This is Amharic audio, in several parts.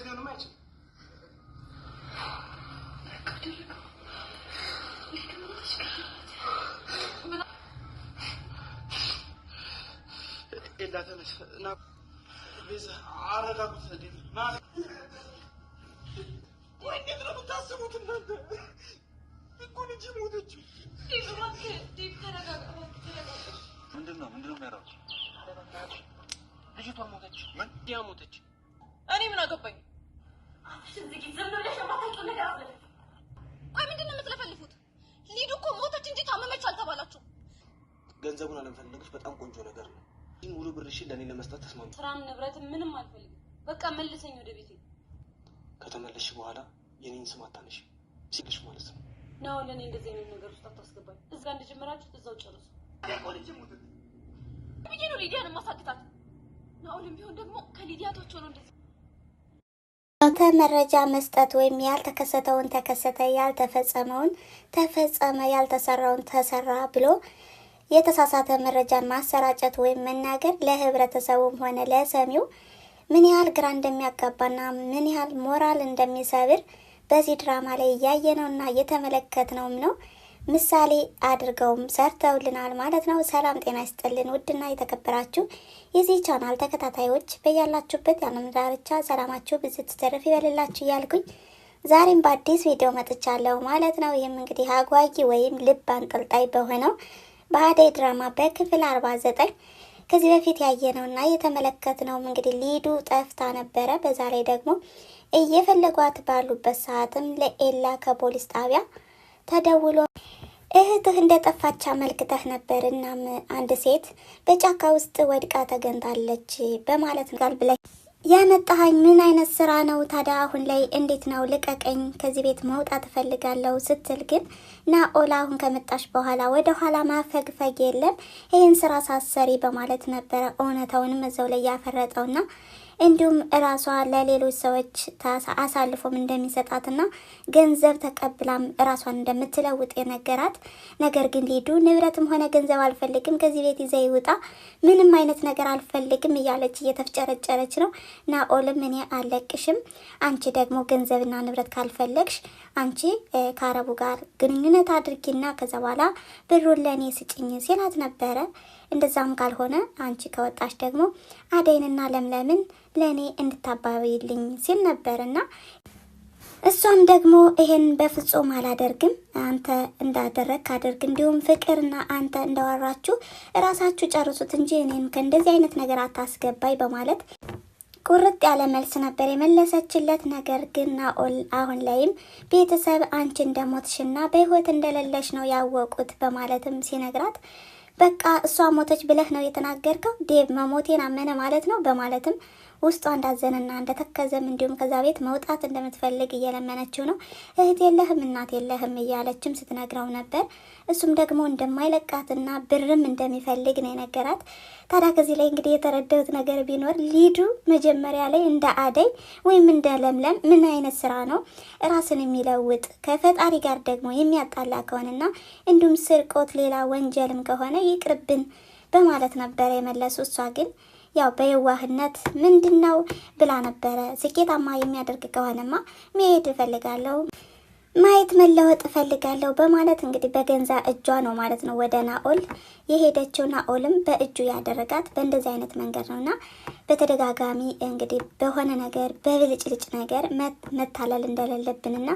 ሊሆንም አይችልም። ኤላ ተነስ ና ቤዛ አረጋጉት ና ወይ እንዴት ነው የምታስቡት እናንተ እኮ ልጅ ሞተች ምንድነው የሚያደርጉት ልጅቷ ሞተች ምን ያ ሞተች እኔ ምን አገባኝ እዚህ ዝም ብለሽ የማታውቂው ነገር አለ ቆይ ምንድነው የምትለፈልፉት ሊዱ እኮ ሞተች እንጂ ታመመች አልተባላችሁ ገንዘቡን አለመፈለግሽ በጣም ቆንጆ ነገር ነው ሙሉ ብርሽን ለኔ ለመስጠት ተስማምተናል ስራም ንብረት ምንም አልፈልግም በቃ መልሰኝ ወደ ቤቴ ከተመለሽ በኋላ የኔን ስም አታነሽ ሲልሽ ማለት ነው ነው ለኔ እንደዚህ አይነት ነገር ውስጥ አታስገባኝ እዛ እንደጀመራችሁ እዛው ጨርሱ ያቆልጅ ሙት ቢጂኑ ሊዲያን ማሳክታት ናውልም ቢሆን ደግሞ ከሊዲያ ተወቸው ነው እንደዚህ መረጃ መስጠት ወይም ያልተከሰተውን ተከሰተ ያልተፈጸመውን ተፈጸመ ያልተሰራውን ተሰራ ብሎ የተሳሳተ መረጃን ማሰራጨት ወይም መናገር ለህብረተሰቡም ሆነ ለሰሚው ምን ያህል ግራ እንደሚያጋባና ምን ያህል ሞራል እንደሚሰብር በዚህ ድራማ ላይ ያየነውና የተመለከትነውም ነው። ምሳሌ አድርገውም ሰርተውልናል ማለት ነው። ሰላም ጤና ይስጥልን ውድና የተከበራችሁ የዚህ ቻናል ተከታታዮች በያላችሁበት የዓለም ዳርቻ ሰላማችሁ ብዝት ተረፍ ይበልላችሁ እያልኩኝ ዛሬም በአዲስ ቪዲዮ መጥቻለሁ ማለት ነው። ይህም እንግዲህ አጓጊ ወይም ልብ አንጠልጣይ በሆነው በአደይ ድራማ በክፍል 49 ከዚህ በፊት ያየነውና የተመለከትነውም እንግዲህ ሊዱ ጠፍታ ነበረ። በዛ ላይ ደግሞ እየፈለጓት ባሉበት ሰዓትም ለኤላ ከፖሊስ ጣቢያ ተደውሎ እህትህ እንደጠፋች አመልክተህ ነበር እናም አንድ ሴት በጫካ ውስጥ ወድቃ ተገኝታለች በማለት ጋር ብለህ ያመጣኸኝ ምን አይነት ስራ ነው ታዲያ? አሁን ላይ እንዴት ነው? ልቀቀኝ፣ ከዚህ ቤት መውጣት እፈልጋለሁ ስትል ግን ናኦል አሁን ከመጣሽ በኋላ ወደ ኋላ ማፈግፈግ የለም ይህን ስራ ሳሰሪ በማለት ነበረ እውነታውንም እዛው ላይ ያፈረጠውና እንዲሁም እራሷ ለሌሎች ሰዎች አሳልፎም እንደሚሰጣትና ገንዘብ ተቀብላም እራሷን እንደምትለውጥ የነገራት ነገር ግን ሊዱ ንብረትም ሆነ ገንዘብ አልፈልግም ከዚህ ቤት ይዘይ ውጣ ምንም አይነት ነገር አልፈልግም እያለች እየተፍጨረጨረች ነው። ናኦልም እኔ አለቅሽም አንቺ ደግሞ ገንዘብና ንብረት ካልፈለግሽ አንቺ ከአረቡ ጋር ግንኙነት አድርጊና ከዛ በኋላ ብሩን ለኔ ስጭኝ ሲላት ነበረ። እንደዛም ካልሆነ አንቺ ከወጣሽ ደግሞ አደይንና ለምለምን ለኔ እንድታባቢልኝ ሲል ነበርና እሷም ደግሞ ይሄን በፍጹም አላደርግም አንተ እንዳደረክ አድርግ እንዲሁም ፍቅርና አንተ እንዳወራችሁ እራሳችሁ ጨርሱት እንጂ እኔን ከእንደዚህ አይነት ነገር አታስገባይ በማለት ቁርጥ ያለ መልስ ነበር የመለሰችለት። ነገር ግን ናኦል አሁን ላይም ቤተሰብ አንቺ እንደሞትሽና በህይወት እንደሌለሽ ነው ያወቁት በማለትም ሲነግራት በቃ እሷ ሞተች ብለህ ነው የተናገርከው ዴቭ መሞቴን አመነ ማለት ነው በማለትም ውስጧ እንዳዘነና እንደተከዘም እንዲሁም ከዛ ቤት መውጣት እንደምትፈልግ እየለመነችው ነው። እህት የለህም እናት የለህም እያለችም ስትነግረው ነበር። እሱም ደግሞ እንደማይለቃትና ብርም እንደሚፈልግ ነው የነገራት። ታዲያ ከዚህ ላይ እንግዲህ የተረዳሁት ነገር ቢኖር ሊዱ መጀመሪያ ላይ እንደ አደይ ወይም እንደ ለምለም ምን አይነት ስራ ነው ራስን የሚለውጥ ከፈጣሪ ጋር ደግሞ የሚያጣላ ከሆነና እንዲሁም ስርቆት ሌላ ወንጀልም ከሆነ ይቅርብን በማለት ነበረ የመለሱ። እሷ ግን ያው በየዋህነት ምንድነው ብላ ነበረ ስኬታማ የሚያደርግ ከሆነማ መሄድ እፈልጋለሁ ማየት መለወጥ እፈልጋለሁ በማለት እንግዲህ በገንዛ እጇ ነው ማለት ነው ወደ ናኦል የሄደችው። ናኦልም በእጁ ያደረጋት በእንደዚህ አይነት መንገድ ነውና በተደጋጋሚ እንግዲህ በሆነ ነገር በብልጭልጭ ነገር መታለል እንደሌለብንና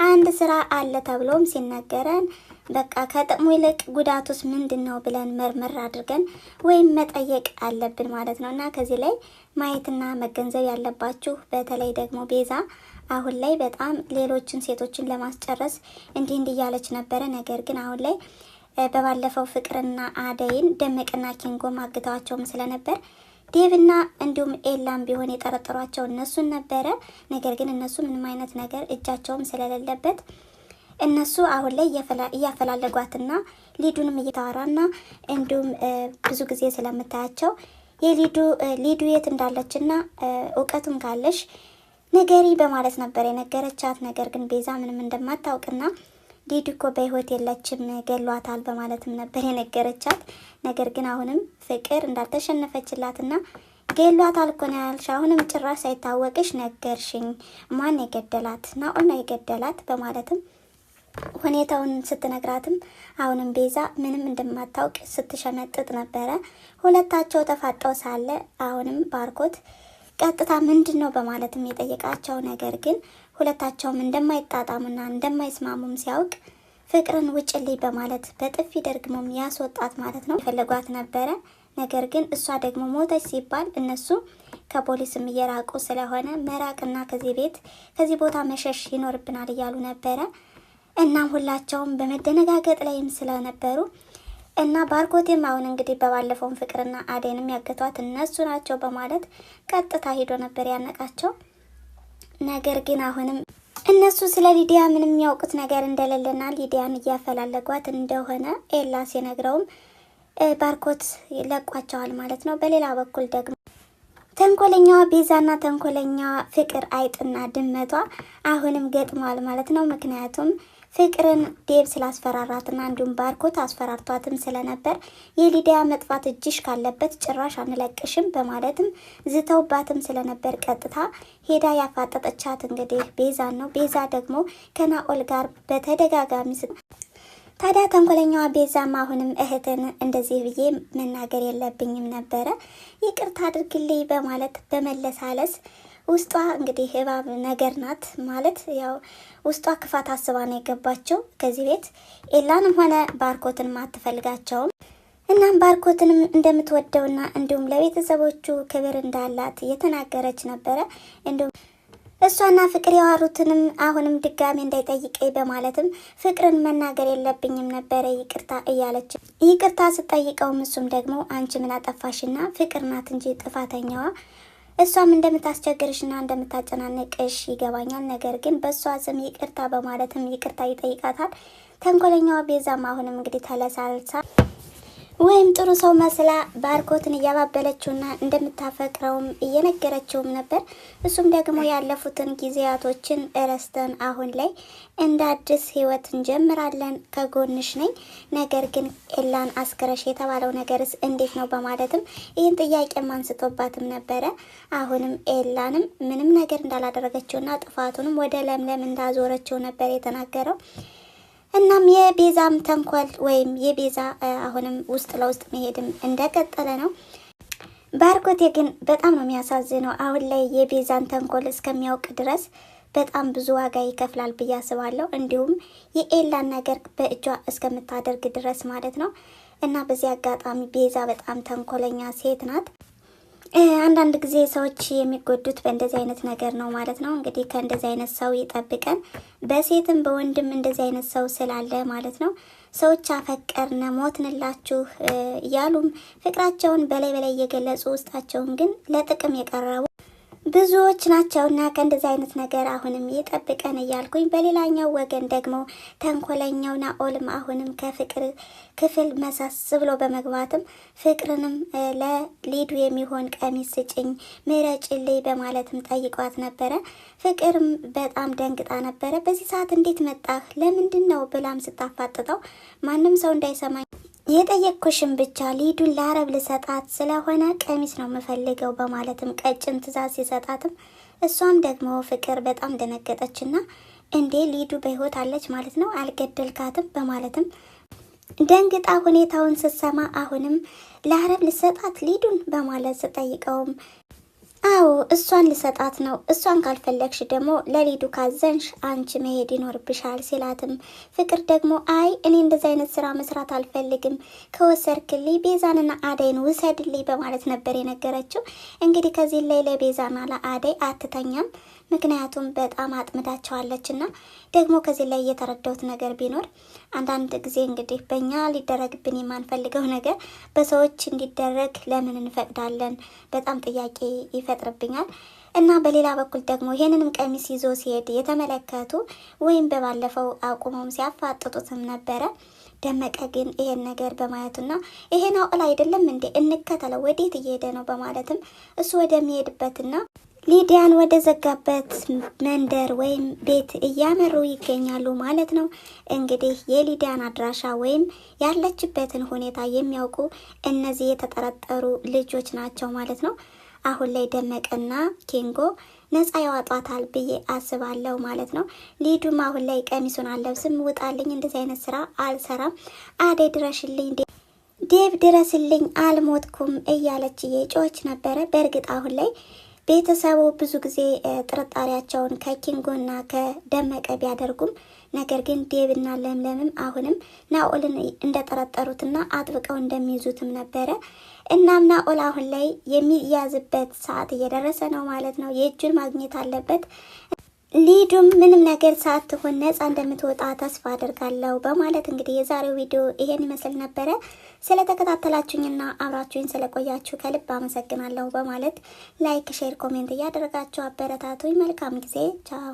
አንድ ስራ አለ ተብሎም ሲነገረን በቃ ከጥቅሙ ይልቅ ጉዳቱስ ምንድነው ብለን መርመር አድርገን ወይም መጠየቅ አለብን ማለት ነውና ከዚህ ላይ ማየትና መገንዘብ ያለባችሁ በተለይ ደግሞ ቤዛ አሁን ላይ በጣም ሌሎችን ሴቶችን ለማስጨረስ እንዲህ እያለች ነበረ። ነገር ግን አሁን ላይ በባለፈው ፍቅርና አደይን ደመቅና ኪንጎ ማግተዋቸውም ስለነበር ዴቭና እንዲሁም ኤላም ቢሆን የጠረጠሯቸው እነሱን ነበረ። ነገር ግን እነሱ ምንም አይነት ነገር እጃቸውም ስለሌለበት እነሱ አሁን ላይ እያፈላለጓትና ሊዱንም እየታወራና እንዲሁም ብዙ ጊዜ ስለምታያቸው ሊዱ የት እንዳለችና እውቀቱም ካለሽ ነገሪ በማለት ነበር የነገረቻት። ነገር ግን ቤዛ ምንም እንደማታውቅና ሊዱ እኮ በህይወት የለችም ገሏታል በማለትም ነበር የነገረቻት። ነገር ግን አሁንም ፍቅር እንዳልተሸነፈችላትና ገሏታል እኮ ነው ያልሽ። አሁንም ጭራሽ ሳይታወቅሽ ነገርሽኝ። ማን የገደላት? ናኦል ነው የገደላት በማለትም ሁኔታውን ስትነግራትም አሁንም ቤዛ ምንም እንደማታውቅ ስትሸመጥጥ ነበረ። ሁለታቸው ተፋጠው ሳለ አሁንም ባርኮት ቀጥታ ምንድን ነው በማለትም የጠየቃቸው፣ ነገር ግን ሁለታቸውም እንደማይጣጣሙና እንደማይስማሙም ሲያውቅ ፍቅርን ውጭልኝ በማለት በጥፊ ደግሞም ያስወጣት ማለት ነው። የፈለጓት ነበረ። ነገር ግን እሷ ደግሞ ሞተች ሲባል እነሱ ከፖሊስም እየራቁ ስለሆነ መራቅና ከዚህ ቦታ መሸሽ ይኖርብናል እያሉ ነበረ። እናም ሁላቸውም በመደነጋገጥ ላይም ስለነበሩ እና ባርኮቴም አሁን እንግዲህ በባለፈውን ፍቅርና አደይንም ያገቷት እነሱ ናቸው በማለት ቀጥታ ሄዶ ነበር ያነቃቸው። ነገር ግን አሁንም እነሱ ስለ ሊዲያ ምንም የሚያውቁት ነገር እንደሌለና ሊዲያን እያፈላለጓት እንደሆነ ኤላ ሲነግረውም ባርኮት ለቋቸዋል ማለት ነው። በሌላ በኩል ደግሞ ተንኮለኛዋ ቤዛና ተንኮለኛዋ ፍቅር አይጥና ድመቷ አሁንም ገጥመዋል ማለት ነው። ምክንያቱም ፍቅርን ዴብ ስላስፈራራትና እንዲሁም ባርኮት አስፈራርቷትም ስለነበር የሊዲያ መጥፋት እጅሽ ካለበት ጭራሽ አንለቅሽም በማለትም ዝተውባትም ስለነበር ቀጥታ ሄዳ ያፋጠጠቻት እንግዲህ ቤዛን ነው። ቤዛ ደግሞ ከናኦል ጋር በተደጋጋሚ ታዲያ ተንኮለኛዋ ቤዛም አሁንም እህትን እንደዚህ ብዬ መናገር የለብኝም ነበረ ይቅርታ አድርግልኝ በማለት በመለሳለስ ውስጧ እንግዲህ እባብ ነገር ናት ማለት ያው ውስጧ ክፋት አስባ ነው የገባቸው ከዚህ ቤት። ኤላንም ሆነ ባርኮትን አትፈልጋቸውም። እናም ባርኮትንም እንደምትወደውና እንዲሁም ለቤተሰቦቹ ክብር እንዳላት እየተናገረች ነበረ። እንዲሁም እሷና ፍቅር ያወሩትንም አሁንም ድጋሜ እንዳይጠይቀኝ በማለትም ፍቅርን መናገር የለብኝም ነበረ ይቅርታ እያለች ይቅርታ ስጠይቀውም እሱም ደግሞ አንቺ ምን አጠፋሽና ፍቅር ናት እንጂ ጥፋተኛዋ እሷም እንደምታስቸግርሽና እንደምታጨናንቅሽ ይገባኛል፣ ነገር ግን በእሷ ስም ይቅርታ በማለትም ይቅርታ ይጠይቃታል። ተንኮለኛዋ ቤዛም አሁንም እንግዲህ ተለሳልሳ ወይም ጥሩ ሰው መስላ ባርኮትን እያባበለችውና እንደምታፈቅረውም እየነገረችውም ነበር። እሱም ደግሞ ያለፉትን ጊዜያቶችን እረስተን አሁን ላይ እንደ አዲስ ህይወት እንጀምራለን፣ ከጎንሽ ነኝ፣ ነገር ግን ኤላን አስክረሽ የተባለው ነገርስ እንዴት ነው በማለትም ይህን ጥያቄም አንስቶባትም ነበረ። አሁንም ኤላንም ምንም ነገር እንዳላደረገችውና ጥፋቱንም ወደ ለምለም እንዳዞረችው ነበር የተናገረው። እናም የቤዛም ተንኮል ወይም የቤዛ አሁንም ውስጥ ለውስጥ መሄድም እንደቀጠለ ነው። ባርኮቴ ግን በጣም ነው የሚያሳዝነው። አሁን ላይ የቤዛን ተንኮል እስከሚያውቅ ድረስ በጣም ብዙ ዋጋ ይከፍላል ብዬ አስባለሁ። እንዲሁም የኤላን ነገር በእጇ እስከምታደርግ ድረስ ማለት ነው። እና በዚህ አጋጣሚ ቤዛ በጣም ተንኮለኛ ሴት ናት። አንዳንድ ጊዜ ሰዎች የሚጎዱት በእንደዚህ አይነት ነገር ነው ማለት ነው። እንግዲህ ከእንደዚህ አይነት ሰው ይጠብቀን። በሴትም በወንድም እንደዚህ አይነት ሰው ስላለ ማለት ነው። ሰዎች አፈቀርነ ሞትንላችሁ እያሉም ፍቅራቸውን በላይ በላይ እየገለጹ ውስጣቸውን ግን ለጥቅም የቀረቡ ብዙዎች ናቸውና ከእንደዚህ አይነት ነገር አሁንም ይጠብቀን እያልኩኝ፣ በሌላኛው ወገን ደግሞ ተንኮለኛው ናኦልም አሁንም ከፍቅር ክፍል መሳስ ብሎ በመግባትም ፍቅርንም ለሊዱ የሚሆን ቀሚስ ስጭኝ ምረጭልኝ በማለትም ጠይቋት ነበረ። ፍቅርም በጣም ደንግጣ ነበረ። በዚህ ሰዓት እንዴት መጣህ ለምንድን ነው ብላም ስታፋጥጠው ማንም ሰው እንዳይሰማኝ የጠየቅኩሽም ብቻ ሊዱን ለአረብ ልሰጣት ስለሆነ ቀሚስ ነው የምፈልገው በማለትም ቀጭን ትዕዛዝ ሲሰጣትም እሷም ደግሞ ፍቅር በጣም ደነገጠችና እንዴ ሊዱ በህይወት አለች ማለት ነው አልገደልካትም በማለትም ደንግጣ ሁኔታውን ስትሰማ አሁንም ለአረብ ልሰጣት ሊዱን በማለት ስጠይቀውም አዎ እሷን ልሰጣት ነው፣ እሷን ካልፈለግሽ ደግሞ ለሊዱ ካዘንሽ አንቺ መሄድ ይኖርብሻል ሲላትም ፍቅር ደግሞ አይ እኔ እንደዚህ አይነት ስራ መስራት አልፈልግም፣ ከወሰድክልኝ ቤዛንና አደይን ውሰድልኝ በማለት ነበር የነገረችው። እንግዲህ ከዚህ ላይ ለቤዛና ለአደይ አትተኛም፣ ምክንያቱም በጣም አጥምዳቸዋለች። እና ደግሞ ከዚህ ላይ የተረዳሁት ነገር ቢኖር አንዳንድ ጊዜ እንግዲህ በእኛ ሊደረግብን የማንፈልገው ነገር በሰዎች እንዲደረግ ለምን እንፈቅዳለን? በጣም ጥያቄ ይፈጥርብኛል። እና በሌላ በኩል ደግሞ ይሄንንም ቀሚስ ይዞ ሲሄድ የተመለከቱ ወይም በባለፈው አቁመውም ሲያፋጥጡትም ነበረ። ደመቀ ግን ይሄን ነገር በማየቱና ይሄን አውል አይደለም እንዴ እንከተለው ወዴት እየሄደ ነው በማለትም እሱ ወደሚሄድበትና ሊዲያን ወደ ዘጋበት መንደር ወይም ቤት እያመሩ ይገኛሉ ማለት ነው። እንግዲህ የሊዲያን አድራሻ ወይም ያለችበትን ሁኔታ የሚያውቁ እነዚህ የተጠረጠሩ ልጆች ናቸው ማለት ነው። አሁን ላይ ደመቀና ኪንጎ ነፃ ያወጣታል ብዬ አስባለሁ ማለት ነው። ሊዱም አሁን ላይ ቀሚሱን አለብስም፣ ውጣልኝ፣ እንደዚህ አይነት ስራ አልሰራም፣ አደይ ድረሽልኝ፣ ዴቭ ድረስልኝ፣ አልሞትኩም እያለች እየጮች ነበረ። በእርግጥ አሁን ላይ ቤተሰቡ ብዙ ጊዜ ጥርጣሬያቸውን ከኪንጎና ከደመቀ ቢያደርጉም ነገር ግን ዴቭና ለምለምም አሁንም ናኦልን እንደጠረጠሩትና አጥብቀው እንደሚይዙትም ነበረ። እናም ናኦል አሁን ላይ የሚያዝበት ሰዓት እየደረሰ ነው ማለት ነው። የእጁን ማግኘት አለበት። ሊዱም ምንም ነገር ሳትሆን ነፃ እንደምትወጣ ተስፋ አድርጋለሁ በማለት እንግዲህ የዛሬው ቪዲዮ ይሄን ይመስል ነበረ። ስለተከታተላችሁኝና አብራችሁኝ ስለቆያችሁ ከልብ አመሰግናለሁ በማለት ላይክ፣ ሼር፣ ኮሜንት እያደረጋችሁ አበረታቱኝ። መልካም ጊዜ። ቻው።